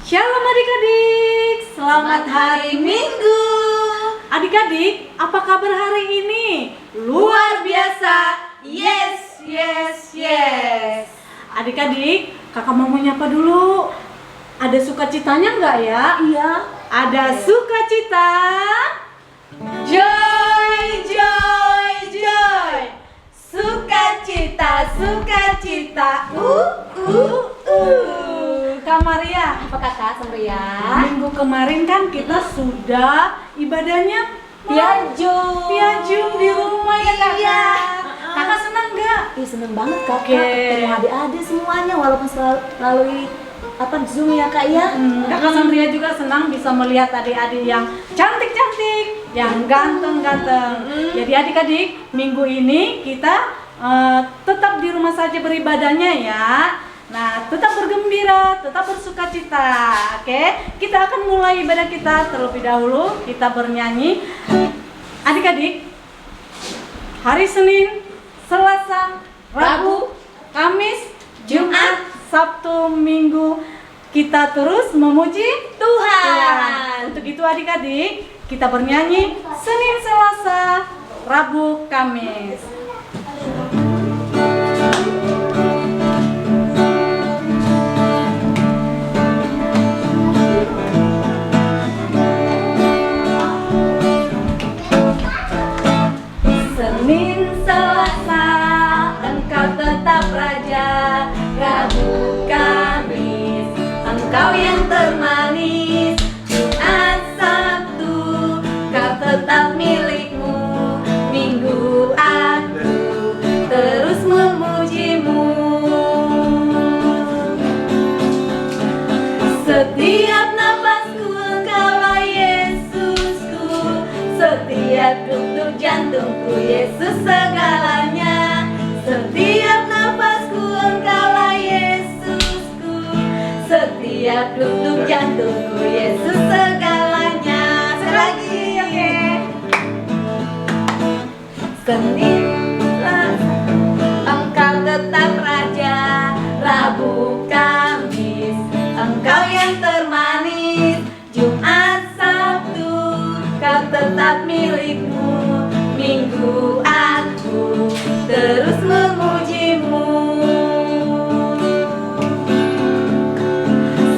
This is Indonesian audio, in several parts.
Shalom adik-adik, selamat hari Minggu. Adik-adik, apa kabar hari ini? Luar biasa, yes, yes, yes. Adik-adik, kakak mau menyapa dulu. Ada sukacitanya nggak ya? Iya. Ada sukacita. Joy, joy, joy. Sukacita, sukacita. Kak Maria, Apa kakak Sandria? minggu kemarin kan kita sudah ibadahnya Piajum di rumah ya kakak. Iya. Kakak senang nggak? Ih, seneng banget kakak Oke. ketemu adik-adik semuanya walaupun melalui Zoom ya kak ya. Kakak Sandria juga senang bisa melihat adik-adik yang cantik-cantik, yang ganteng-ganteng. Jadi adik-adik, minggu ini kita tetap di rumah saja beribadahnya ya. Nah, tetap bergembira, tetap bersukacita. Oke, kita akan mulai ibadah kita terlebih dahulu. Kita bernyanyi. Adik-adik, hari Senin, Selasa, Rabu, Kamis, Jumat, Sabtu, Minggu, kita terus memuji Tuhan. Untuk itu adik-adik, kita bernyanyi Senin, Selasa, Rabu, Kamis. Senin, Selasa, Engkau tetap Raja. Rabu, Kamis, Engkau yang termanis. Jumat, Sabtu, Kau tetap milikmu. Minggu, aku terus memujimu. Setiap nafasku Engkaulah Yesusku. Setiap detak jantungku Yesus segalanya. Setiap nafasku Engkaulah Yesusku. Setiap detak jantungku Yesus segalanya. Sekali lagi, oke. Senin, Selasa, Engkau tetap Raja. Rabu, Kamis, Engkau yang termanis. Jumat, Sabtu, Kau tetap milikmu. Minggu, aku terus memujimu.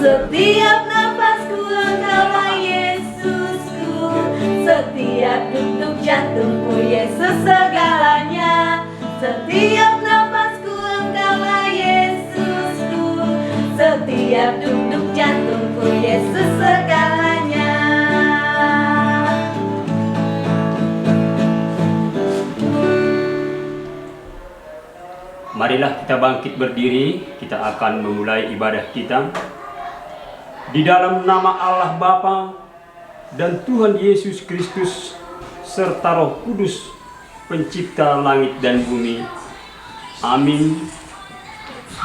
Setiap nafasku Engkaulah Yesusku. Setiap detak jantungku Yesus segalanya. Setiap nafasku Engkaulah Yesusku. Setiap detak jantungku Yesus segalanya. Marilah kita bangkit berdiri, kita akan memulai ibadah kita. Di dalam nama Allah Bapa dan Tuhan Yesus Kristus serta Roh Kudus, pencipta langit dan bumi. Amin.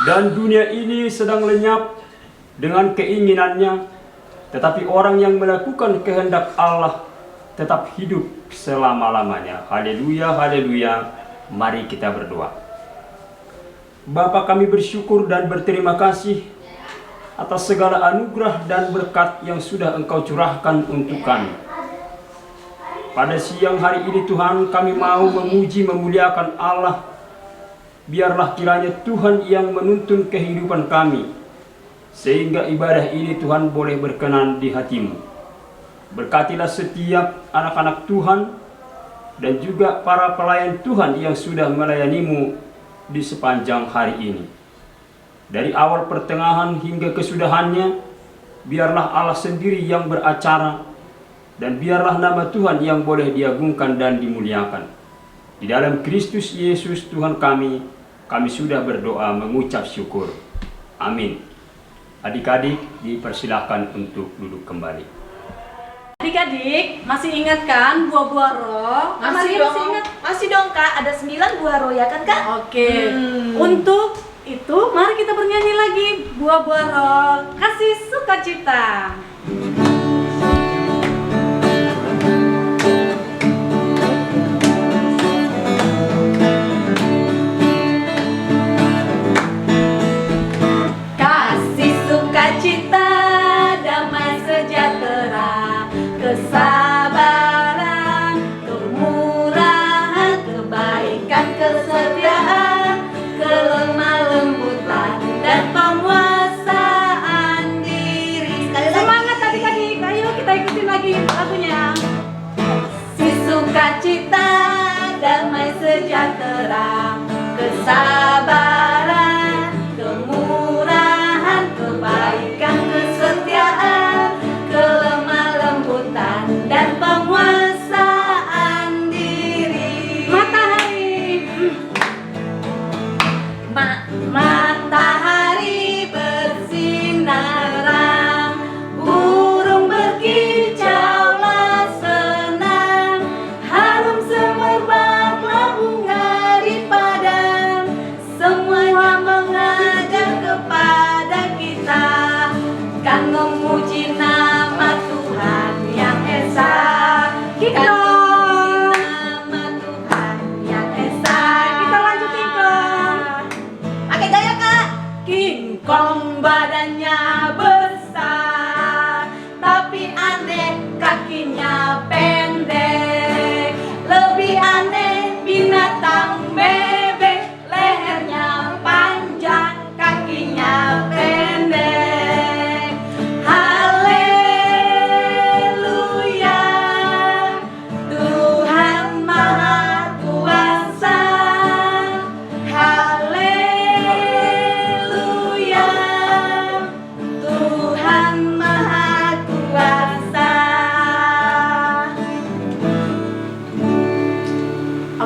Dan dunia ini sedang lenyap dengan keinginannya, tetapi orang yang melakukan kehendak Allah tetap hidup selama-lamanya. Haleluya, haleluya. Mari kita berdoa. Bapa, kami bersyukur dan berterima kasih atas segala anugerah dan berkat yang sudah Engkau curahkan untuk kami. Pada siang hari ini Tuhan, kami mau memuji memuliakan Allah. Biarlah kiranya Tuhan yang menuntun kehidupan kami, sehingga ibadah ini Tuhan boleh berkenan di hati-Mu. Berkatilah setiap anak-anak Tuhan dan juga para pelayan Tuhan yang sudah melayani-Mu di sepanjang hari ini. Dari awal pertengahan hingga kesudahannya, biarlah Allah sendiri yang beracara, dan biarlah nama Tuhan yang boleh diagungkan dan dimuliakan. Di dalam Kristus Yesus Tuhan kami sudah berdoa mengucap syukur. Amin. Adik-adik dipersilakan untuk duduk kembali. Adik-adik, masih ingat kan buah-buah roh? Masih ingat? Masih dong kak, ada 9 buah roh ya kan kak? Oke. Untuk itu, mari kita bernyanyi lagi buah-buah roh kasih sukacita. Kasih sukacita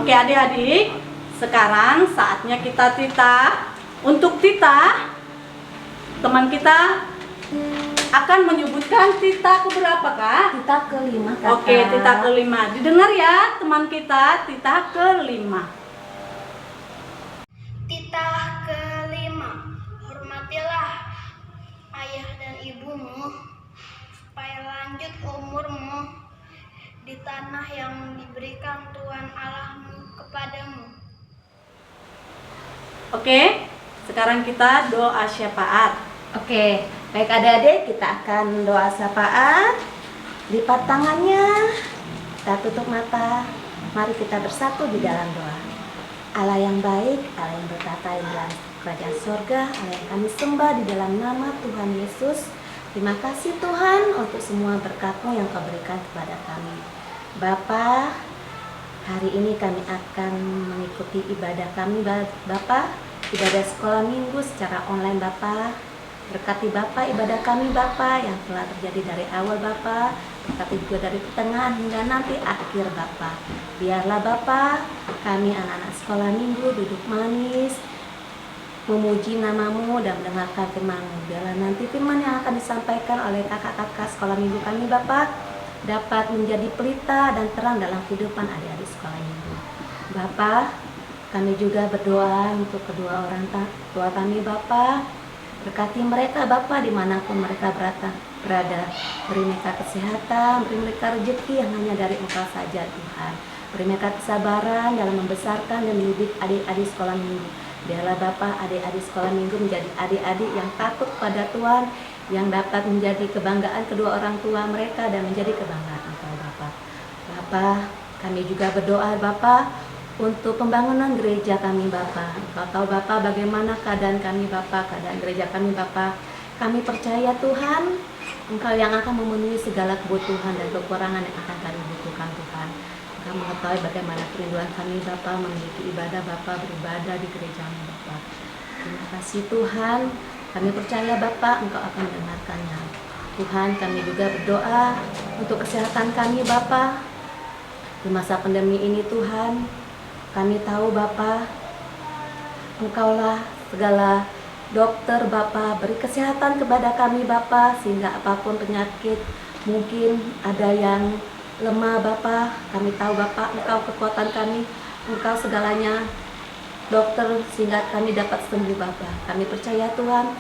Oke adik-adik, sekarang saatnya kita titah. Untuk titah, teman kita akan menyebutkan titah keberapa Kak? Titah kelima kakak. Oke, titah kelima. Didengar ya teman kita, titah kelima. Titah kelima, hormatilah ayah dan ibumu, supaya lanjut umurmu di tanah yang diberikan Tuhan Allahmu kepadamu. Oke, sekarang kita doa syafaat. Oke, baik adik-adik, kita akan doa syafaat. Lipat tangannya, kita tutup mata. Mari kita bersatu di dalam doa. Allah yang baik, Allah yang bertata di dalam kerajaan surga, Allah yang kami sembah di dalam nama Tuhan Yesus. Terima kasih Tuhan untuk semua berkat-Mu yang Kau berikan kepada kami. Bapa, hari ini kami akan mengikuti ibadah kami Bapa, ibadah sekolah minggu secara online Bapa. Berkati Bapa ibadah kami Bapa yang telah terjadi dari awal Bapa, berkati juga dari pertengahan hingga nanti akhir Bapa. Biarlah Bapa, kami anak-anak sekolah minggu duduk manis, memuji nama-Mu dan mendengarkan firman-Mu. Biarlah nanti firman yang akan disampaikan oleh kakak-kakak sekolah minggu kami Bapa dapat menjadi pelita dan terang dalam kehidupan adik-adik sekolah minggu. Bapa, kami juga berdoa untuk kedua orang tua kami Bapa. Berkati mereka Bapa dimanapun mereka berada. Beri mereka kesehatan, beri mereka rezeki yang hanya dari Engkau saja Tuhan. Beri mereka kesabaran dalam membesarkan dan mendidik adik-adik sekolah minggu. Biarlah Bapa adik-adik sekolah minggu menjadi adik-adik yang takut pada Tuhan, yang dapat menjadi kebanggaan kedua orang tua mereka dan menjadi kebanggaan Engkau Bapa. Bapa, kami juga berdoa Bapa untuk pembangunan gereja kami Bapa. Engkau tahu Bapa bagaimana keadaan kami Bapa, keadaan gereja kami Bapa. Kami percaya Tuhan, Engkau yang akan memenuhi segala kebutuhan dan kekurangan yang akan kami butuhkan Tuhan. Engkau mengetahui bagaimana kerinduan kami Bapa memiliki ibadah Bapa, beribadah di gereja-Mu Bapa. Terima kasih Tuhan, kami percaya Bapa Engkau akan mendengarkannya. Tuhan, kami juga berdoa untuk kesehatan kami Bapa di masa pandemi ini Tuhan. Kami tahu Bapa, Engkaulah segala dokter Bapa, beri kesehatan kepada kami Bapa, sehingga apapun penyakit, mungkin ada yang lemah Bapa, kami tahu Bapa, Engkau kekuatan kami, Engkau segalanya dokter, sehingga kami dapat sembuh Bapa. Kami percaya Tuhan,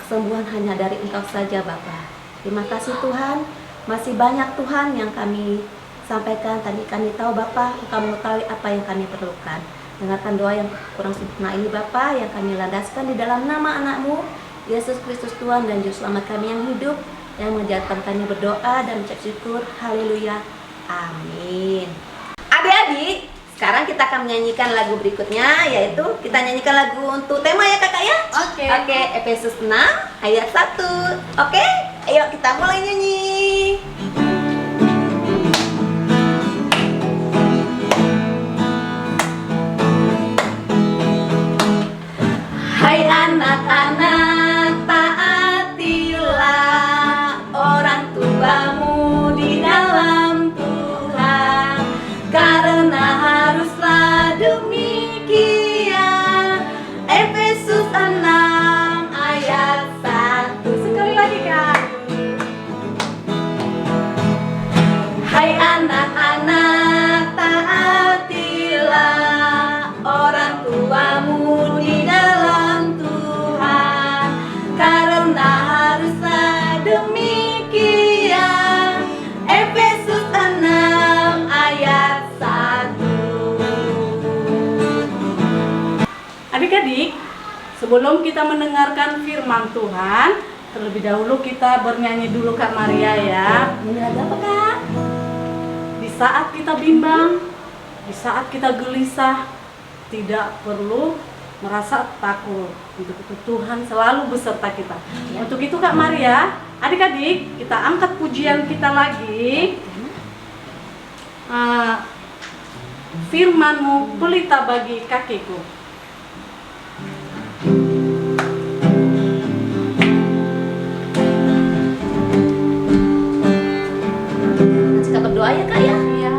kesembuhan hanya dari Engkau saja Bapa. Terima kasih Tuhan, masih banyak Tuhan yang kami sampaikan. Tadi kami tahu Bapa, Engkau mengetahui apa yang kami perlukan. Dengarkan doa yang kurang sempurna ini Bapa, yang kami landaskan di dalam nama anak-Mu Yesus Kristus Tuhan dan Juru Selamat kami yang hidup, yang menjadikan kami berdoa dan mengucap syukur. Haleluya, amin. Adik-adik, sekarang kita akan menyanyikan lagu berikutnya, yaitu kita nyanyikan lagu untuk tema ya kakak ya. Oke, Efesus 6 ayat 1. Oke, ayo kita mulai nyanyi. Hai anak-anak, taatilah orang tuamu di dalam Tuhan, karena haruslah demikian. Efesus 6 ayat 1. Sekali lagi Kak. Hai anak-anak, taatilah orang tuamu di dalam Tuhan, karena haruslah demikian. Efesus 6 ayat 1. Adik-adik, sebelum kita mendengarkan firman Tuhan, terlebih dahulu kita bernyanyi dulu Kak Maria ya. Ini lagu apa Kak? Di saat kita bimbang, di saat kita gelisah, tidak perlu merasa takut. Untuk itu Tuhan selalu beserta kita. Untuk itu Kak Maria, adik-adik, kita angkat pujian kita lagi. Firman-Mu pelita bagi kakiku. Kita berdoa ya Kak ya. Iya.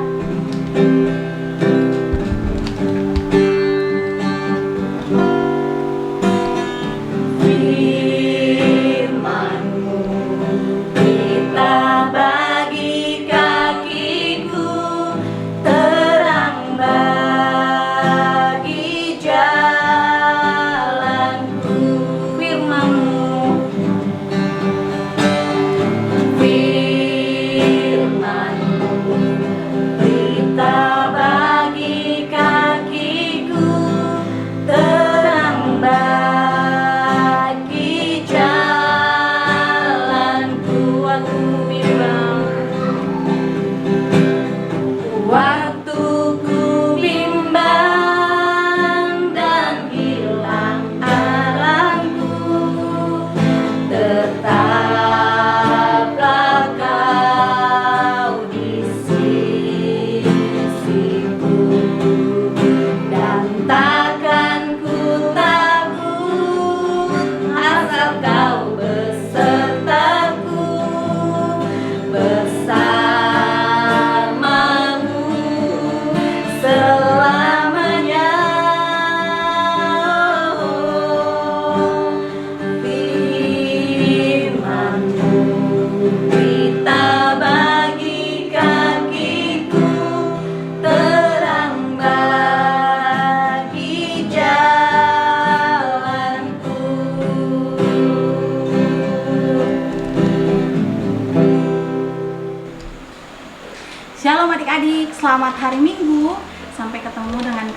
Selamat hari Minggu. Sampai ketemu dengan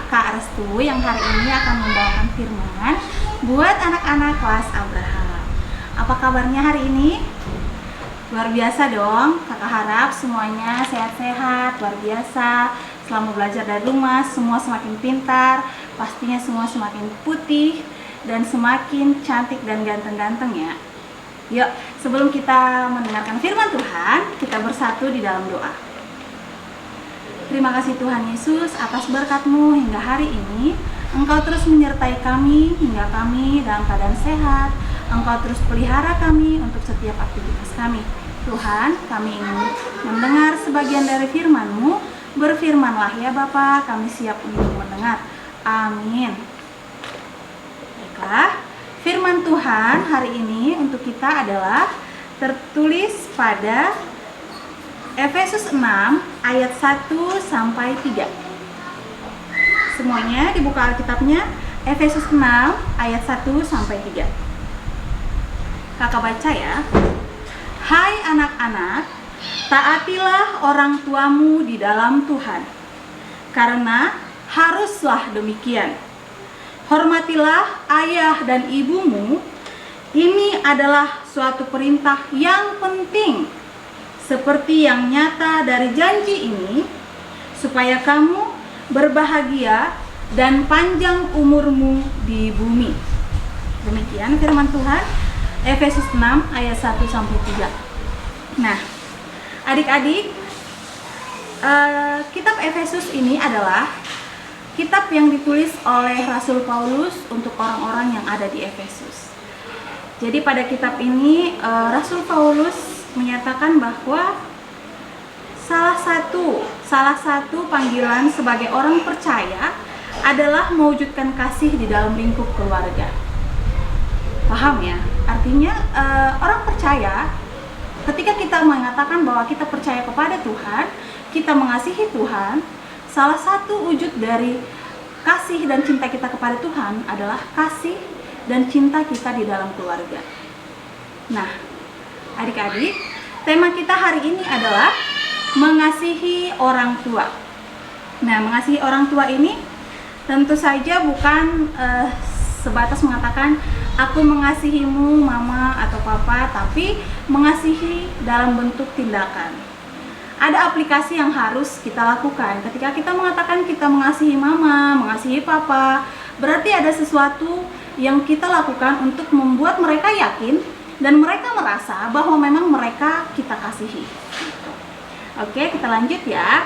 Kak Restu yang hari ini akan membawakan firman buat anak-anak kelas Abraham. Apa kabarnya hari ini? Luar biasa dong. Kakak harap semuanya sehat-sehat, luar biasa. Selama belajar dari rumah, semua semakin pintar, pastinya semua semakin putih dan semakin cantik dan ganteng-ganteng ya. Yuk, sebelum kita mendengarkan firman Tuhan, kita bersatu di dalam doa. Terima kasih Tuhan Yesus atas berkat-Mu hingga hari ini. Engkau terus menyertai kami hingga kami dalam keadaan sehat. Engkau terus pelihara kami untuk setiap aktivitas kami. Tuhan, kami ingin mendengar sebagian dari firman-Mu. Berfirmanlah ya Bapa, kami siap untuk mendengar. Amin. Baiklah. Firman Tuhan hari ini untuk kita adalah tertulis pada Efesus 6 ayat 1 sampai 3. Semuanya dibuka Alkitabnya, Efesus 6 ayat 1 sampai 3. Kakak baca ya. Hai anak-anak, taatilah orang tuamu di dalam Tuhan, karena haruslah demikian. Hormatilah ayah dan ibumu. Ini adalah suatu perintah yang penting, seperti yang nyata dari janji ini, supaya kamu berbahagia dan panjang umurmu di bumi. Demikian firman Tuhan, Efesus 6 ayat 1 sampai 3. Nah, adik-adik, kitab Efesus ini adalah kitab yang ditulis oleh Rasul Paulus untuk orang-orang yang ada di Efesus. Jadi pada kitab ini Rasul Paulus menyatakan bahwa salah satu panggilan sebagai orang percaya adalah mewujudkan kasih di dalam lingkup keluarga. Paham ya? Artinya orang percaya ketika kita mengatakan bahwa kita percaya kepada Tuhan, kita mengasihi Tuhan, salah satu wujud dari kasih dan cinta kita kepada Tuhan adalah kasih dan cinta kita di dalam keluarga. Nah, adik-adik, tema kita hari ini adalah mengasihi orang tua. Nah, mengasihi orang tua ini tentu saja bukan sebatas mengatakan aku mengasihimu mama atau papa, tapi mengasihi dalam bentuk tindakan. Ada aplikasi yang harus kita lakukan. Ketika kita mengatakan kita mengasihi mama, mengasihi papa, berarti ada sesuatu yang kita lakukan untuk membuat mereka yakin dan mereka merasa bahwa memang mereka kita kasihi. Oke, kita lanjut ya.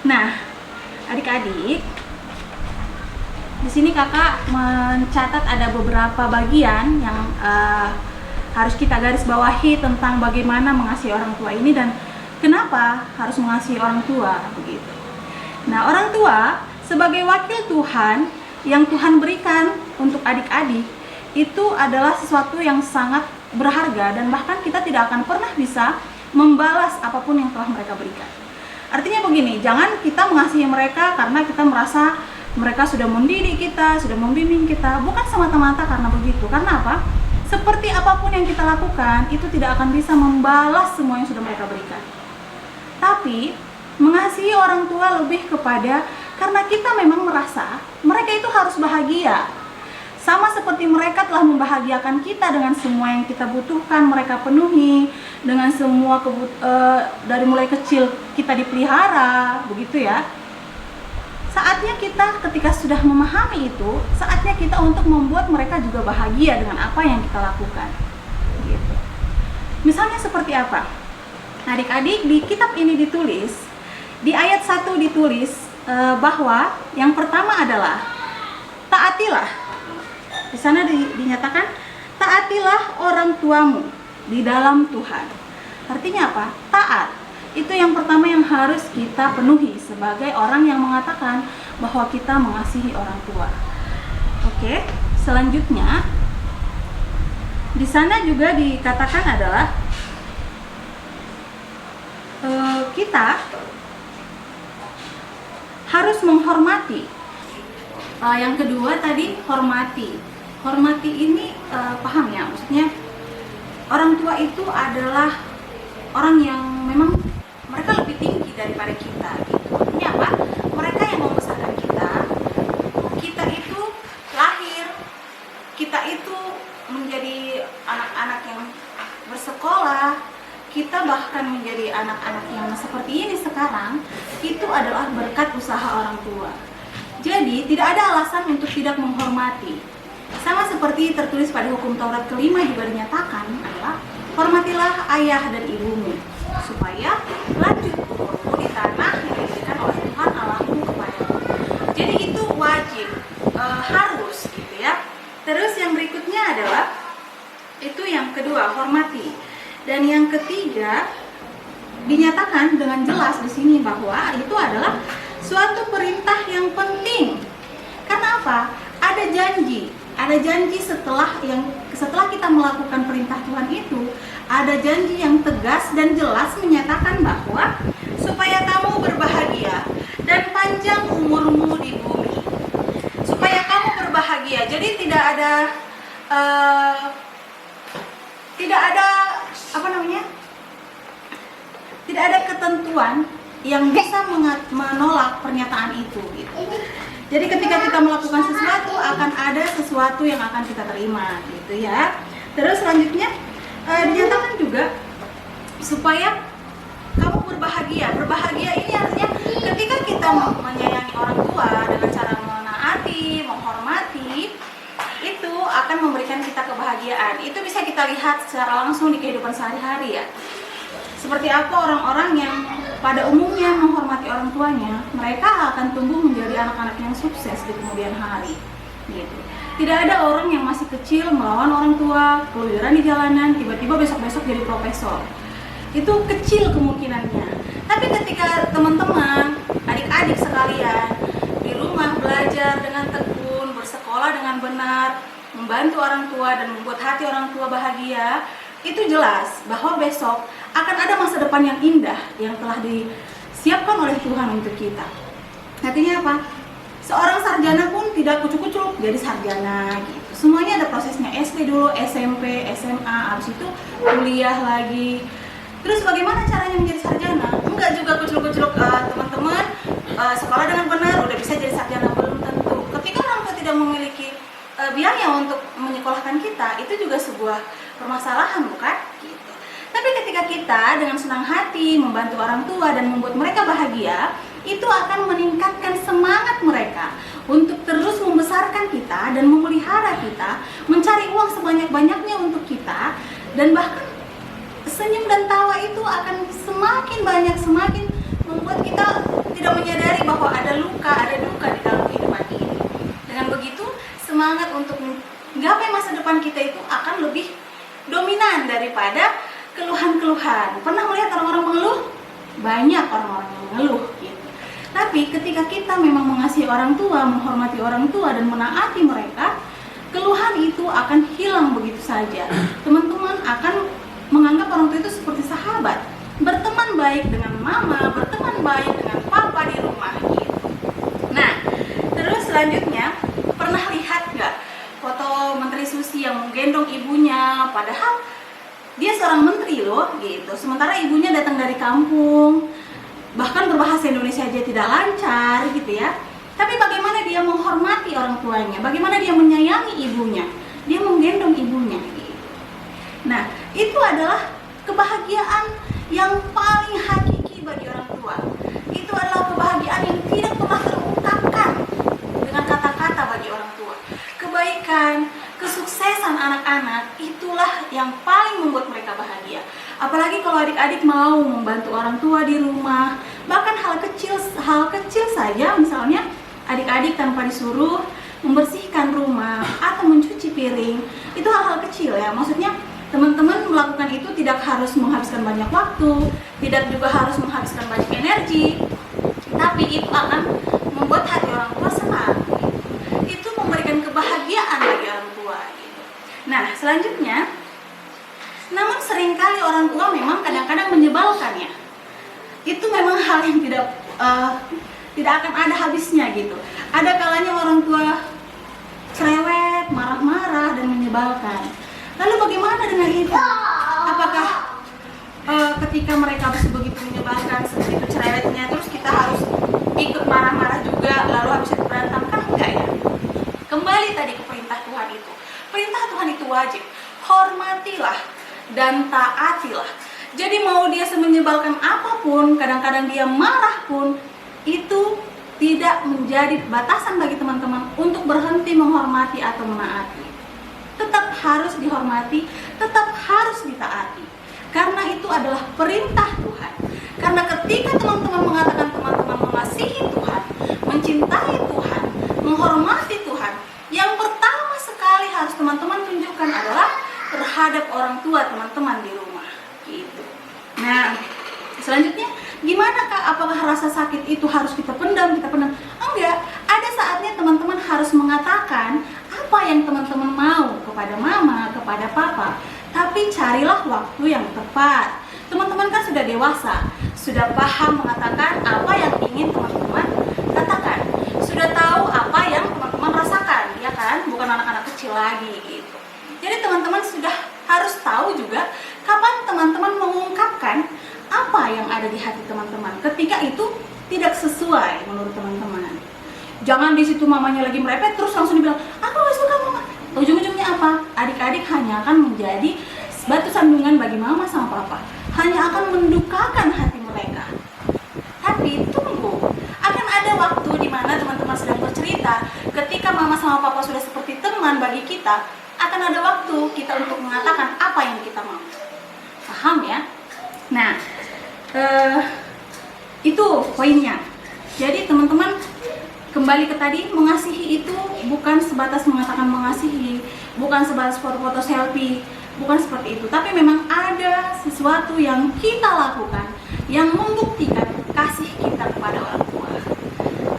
Nah, adik-adik, di sini kakak mencatat ada beberapa bagian yang harus kita garis bawahi tentang bagaimana mengasihi orang tua ini dan kenapa harus mengasihi orang tua begitu. Nah, orang tua sebagai wakil Tuhan yang Tuhan berikan untuk adik-adik itu adalah sesuatu yang sangat berharga dan bahkan kita tidak akan pernah bisa membalas apapun yang telah mereka berikan. Artinya begini, jangan kita mengasihi mereka karena kita merasa mereka sudah mendidik kita, sudah membimbing kita, bukan semata-mata karena begitu. Karena apa? Seperti apapun yang kita lakukan itu tidak akan bisa membalas semua yang sudah mereka berikan. Tapi mengasihi orang tua lebih kepada karena kita memang merasa mereka itu harus bahagia. Sama seperti mereka telah membahagiakan kita dengan semua yang kita butuhkan, mereka penuhi dengan semua dari mulai kecil kita dipelihara, begitu ya. Saatnya kita ketika sudah memahami itu, saatnya kita untuk membuat mereka juga bahagia dengan apa yang kita lakukan. Gitu. Misalnya seperti apa? Adik-adik, di kitab ini ditulis, di ayat 1 ditulis bahwa yang pertama adalah taatilah. Di sana dinyatakan taatilah orang tuamu di dalam Tuhan. Artinya apa? Taat. Itu yang pertama yang harus kita penuhi sebagai orang yang mengatakan bahwa kita mengasihi orang tua. Oke, selanjutnya di sana juga dikatakan adalah kita harus menghormati. Yang kedua tadi hormati. Hormati ini paham ya, maksudnya orang tua itu adalah orang yang memang mereka lebih tinggi daripada kita gitu. Artinya apa? Mereka yang membesarkan kita itu lahir, kita itu menjadi anak-anak yang bersekolah, kita bahkan menjadi anak-anak yang seperti ini sekarang, itu adalah berkat usaha orang tua. Jadi tidak ada alasan untuk tidak menghormati. Sama seperti tertulis pada hukum Taurat kelima juga dinyatakan adalah hormatilah ayah dan ibumu supaya lanjut umurmu di tanah yang diberikan oleh Tuhan Allahmu kepadamu. Jadi itu wajib, harus gitu ya. Terus yang berikutnya adalah itu yang kedua, hormati. Dan yang ketiga dinyatakan dengan jelas di sini bahwa itu adalah suatu perintah yang penting. Karena apa? Ada janji setelah kita melakukan perintah Tuhan itu, ada janji yang tegas dan jelas menyatakan bahwa supaya kamu berbahagia dan panjang umurmu di bumi. Supaya kamu berbahagia. Jadi tidak ada tidak ada ketentuan yang bisa menolak pernyataan itu gitu. Jadi ketika kita melakukan sesuatu akan ada sesuatu yang akan kita terima gitu ya. Terus selanjutnya dinyatakan juga supaya kamu berbahagia. Berbahagia ini artinya ketika kita menyayangi orang tua dengan cara menaati, menghormati, itu akan memberikan kita kebahagiaan. Itu bisa kita lihat secara langsung di kehidupan sehari-hari ya. Seperti apa orang-orang yang pada umumnya menghormati orang tuanya, mereka akan tumbuh menjadi anak-anak yang sukses di kemudian hari. Gitu. Tidak ada orang yang masih kecil melawan orang tua, keluyuran di jalanan, tiba-tiba besok-besok jadi profesor. Itu kecil kemungkinannya. Tapi ketika teman-teman, adik-adik sekalian di rumah belajar dengan tekun, bersekolah dengan benar, membantu orang tua dan membuat hati orang tua bahagia, itu jelas bahwa besok akan ada masa depan yang indah yang telah disiapkan oleh Tuhan untuk kita. Artinya apa? Seorang sarjana pun tidak kucuk-kucuk jadi sarjana gitu. Semuanya ada prosesnya, SD dulu, SMP, SMA, habis itu kuliah lagi. Terus bagaimana caranya menjadi sarjana? Enggak juga kucuk-kucuk teman-teman sekolah dengan benar udah bisa jadi sarjana, belum tentu. Ketika orang tua tidak memiliki biaya untuk menyekolahkan kita, itu juga sebuah permasalahan, bukan? Gitu. Tapi ketika kita dengan senang hati membantu orang tua dan membuat mereka bahagia, itu akan meningkatkan semangat mereka untuk terus membesarkan kita dan memelihara kita, mencari uang sebanyak-banyaknya untuk kita, dan bahkan senyum dan tawa itu akan semakin banyak, semakin membuat kita tidak menyadari bahwa ada luka, ada duka di dalam kehidupan ini. Dengan begitu, semangat untuk menggapai masa depan kita itu akan lebih dominan daripada keluhan-keluhan. Pernah melihat orang-orang mengeluh? Banyak orang-orang yang mengeluh gitu. Tapi ketika kita memang mengasihi orang tua, menghormati orang tua dan menaati mereka, keluhan itu akan hilang begitu saja. Teman-teman akan menganggap orang tua itu seperti sahabat, berteman baik dengan mama, berteman baik dengan papa di rumah gitu. Nah, terus selanjutnya, pernah lihat nggak foto Menteri Susi yang menggendong ibunya, padahal dia seorang menteri loh gitu. Sementara ibunya datang dari kampung, bahkan berbahasa Indonesia aja tidak lancar gitu ya. Tapi bagaimana dia menghormati orang tuanya, bagaimana dia menyayangi ibunya, dia menggendong ibunya gitu. Nah, itu adalah kebahagiaan yang paling hakiki bagi orang tua. Itu adalah kebahagiaan yang tidak pernah terungkapkan dengan kata-kata bagi orang tua. Kebaikan, kesuksesan anak-anak itulah yang paling membuat mereka bahagia. Apalagi kalau adik-adik mau membantu orang tua di rumah, bahkan hal kecil saja, misalnya adik-adik tanpa disuruh membersihkan rumah atau mencuci piring, itu hal-hal kecil ya. Maksudnya teman-teman melakukan itu tidak harus menghabiskan banyak waktu, tidak juga harus menghabiskan banyak energi, tapi itu akan membuat hati orang tua senang. Itu memberikan kebahagiaan bagi orang tua gitu. Nah, selanjutnya, namun seringkali orang tua memang kadang-kadang menyebalkan ya. Itu memang hal yang tidak akan ada habisnya gitu. Ada kalanya orang tua cerewet, marah-marah dan menyebalkan. Lalu bagaimana dengan itu? Apakah ketika mereka begitu menyebalkan seperti itu cerewetnya, terus kita harus ikut marah-marah juga lalu habis itu berantem, kan enggak ya. Kembali tadi ke perintah Tuhan itu. Perintah Tuhan itu wajib. Hormatilah dan taatilah. Jadi mau dia semenyebalkan apapun, kadang-kadang dia marah pun, itu tidak menjadi batasan bagi teman-teman untuk berhenti menghormati atau menaati. Tetap harus dihormati, tetap harus ditaati. Karena itu adalah perintah Tuhan. Karena ketika teman-teman mengatakan teman-teman mengasihi Tuhan, mencintai Tuhan, menghormati Tuhan, yang pertama sekali harus teman-teman tunjukkan adalah terhadap orang tua teman-teman di rumah. Gitu. Nah, selanjutnya gimana Kak? Apakah rasa sakit itu harus kita pendam? Enggak. Ada saatnya teman-teman harus mengatakan apa yang teman-teman mau kepada mama, kepada papa. Tapi carilah waktu yang tepat. Teman-teman kan sudah dewasa, sudah paham mengatakan apa yang ingin teman-teman katakan. Sudah tahu apa yang teman-teman rasakan, ya kan? Bukan anak-anak kecil lagi gitu. Jadi teman-teman sudah harus tahu juga kapan teman-teman mengungkapkan apa yang ada di hati teman-teman ketika itu tidak sesuai menurut teman-teman. Jangan di situ mamanya lagi merepet terus langsung dibilang, aku gak suka mama. Ujung-ujungnya apa? Adik-adik hanya akan menjadi batu sandungan bagi mama sama papa. Hanya akan mendukakan hati mereka. Tapi tunggu, akan ada waktu di mana teman-teman sedang bercerita. Ketika mama sama papa sudah seperti teman bagi kita, akan ada waktu kita untuk mengatakan apa yang kita mau. Paham ya? Nah, itu poinnya. Jadi teman-teman kembali ke tadi, mengasihi itu bukan sebatas mengatakan mengasihi, bukan sebatas foto-foto selfie, bukan seperti itu. Tapi memang ada sesuatu yang kita lakukan yang membuktikan kasih kita kepada orang tua.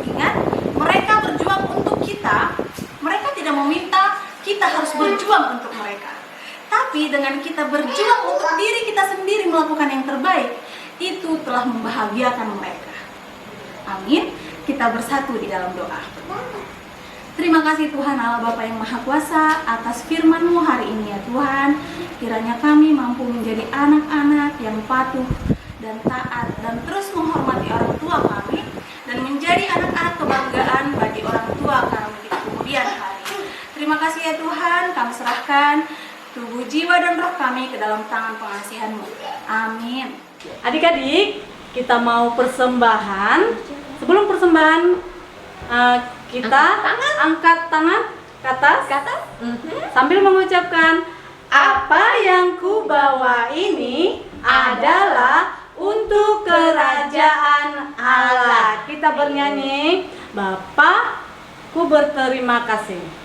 Ingat, mereka berjuang untuk kita, mereka tidak meminta kita harus berjuang untuk mereka. Tapi dengan kita berjuang untuk diri kita sendiri melakukan yang terbaik, itu telah membahagiakan mereka. Amin. Kita bersatu di dalam doa. Terima kasih Tuhan Allah Bapa yang Maha Kuasa atas firman-Mu hari ini ya Tuhan. Kiranya kami mampu menjadi anak-anak yang patuh dan taat dan terus menghormati orang tua kami dan menjadi anak-anak kebanggaan bagi orang tua kami di kemudian hari. Terima kasih ya Tuhan, kami serahkan tubuh, jiwa, dan roh kami ke dalam tangan pengasihan-Mu. Amin. Adik-adik, kita mau persembahan. Sebelum persembahan, kita angkat tangan ke atas, sambil mengucapkan, apa yang ku bawa ini adalah untuk kerajaan Allah. Kita bernyanyi, Bapa, ku berterima kasih.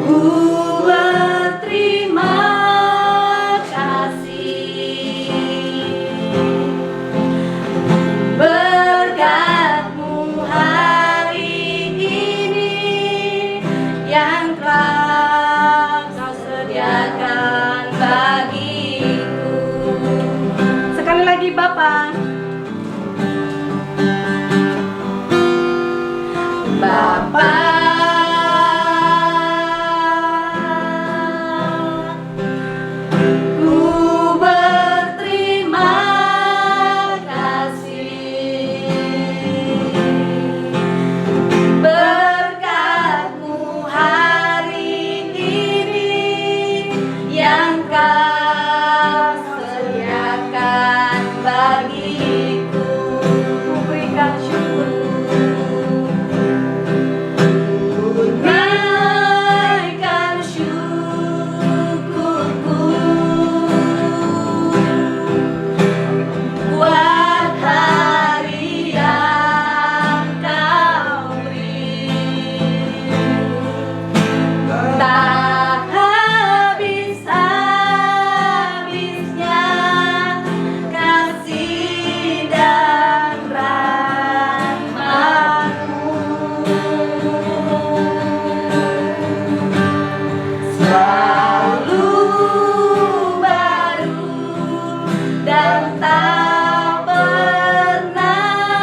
Ku berterima selalu baru dan tak pernah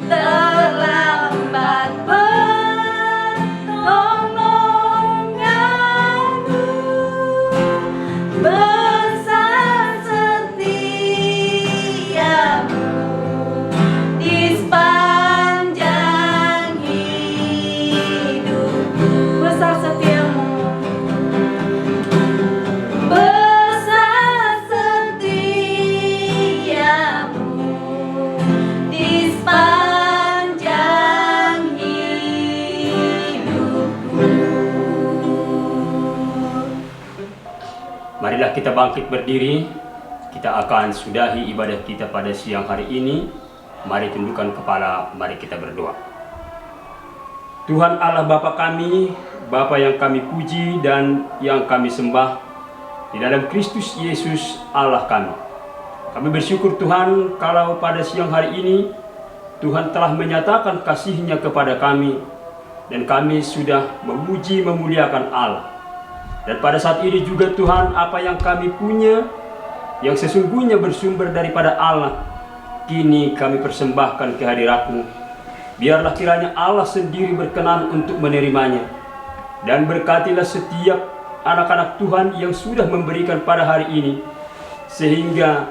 terlambat pertolonganmu, besar setiamu di sepanjang hidupku. Besar setiamu, Besar setiamu di sepanjang hidupku. Marilah kita bangkit berdiri. Kita akan sudahi ibadah kita pada siang hari ini. Mari tundukkan kepala, mari kita berdoa. Tuhan Allah Bapa kami, Bapa yang kami puji dan yang kami sembah di dalam Kristus Yesus Allah kami. Kami bersyukur Tuhan kalau pada siang hari ini Tuhan telah menyatakan kasih-Nya kepada kami dan kami sudah memuji memuliakan Allah. Dan pada saat ini juga Tuhan, apa yang kami punya yang sesungguhnya bersumber daripada Allah, kini kami persembahkan ke hadirat-Mu. Biarlah kiranya Allah sendiri berkenan untuk menerimanya. Dan berkatilah setiap anak-anak Tuhan yang sudah memberikan pada hari ini, sehingga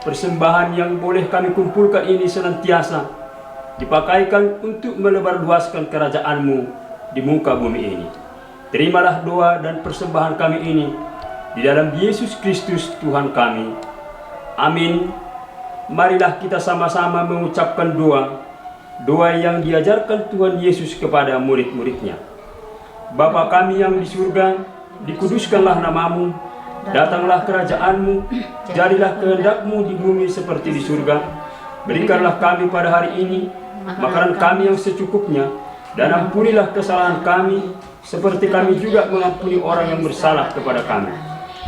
persembahan yang boleh kami kumpulkan ini senantiasa dipakaikan untuk melebarluaskan kerajaan-Mu di muka bumi ini. Terimalah doa dan persembahan kami ini di dalam Yesus Kristus Tuhan kami. Amin. Marilah kita sama-sama mengucapkan doa yang diajarkan Tuhan Yesus kepada murid-muridnya. Bapa kami yang di surga, dikuduskanlah namamu, datanglah kerajaan-Mu, jadilah kehendak-Mu di bumi seperti di surga. Berikanlah kami pada hari ini makanan kami yang secukupnya, dan ampunilah kesalahan kami, seperti kami juga mengampuni orang yang bersalah kepada kami.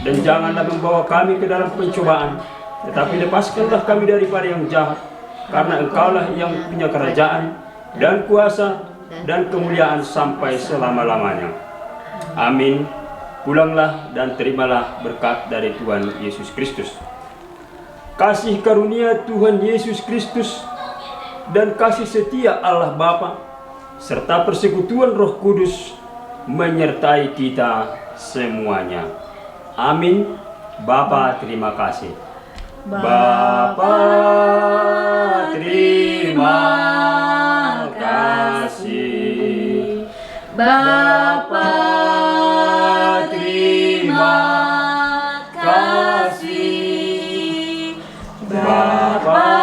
Dan janganlah membawa kami ke dalam pencobaan, tetapi lepaskanlah kami daripada yang jahat, karena Engkaulah yang punya kerajaan dan kuasa dan kemuliaan sampai selama-lamanya. Amin. Pulanglah dan terimalah berkat dari Tuhan Yesus Kristus. Kasih karunia Tuhan Yesus Kristus dan kasih setia Allah Bapa serta persekutuan Roh Kudus menyertai kita semuanya. Amin. Bapa, terima kasih. Bapa, terima kasih. Bapa, terima kasih. Bapa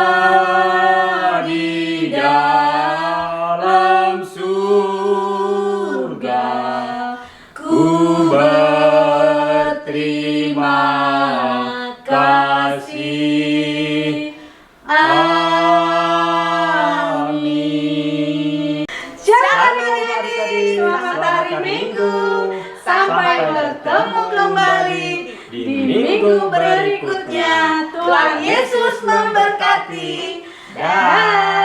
di dalam surga, ku berterima kasih. Amin. Shalom adik-adik, selamat hari Minggu. Sampai bertemu kembali di minggu berikutnya. Tuhan Yesus memberkati. Dah.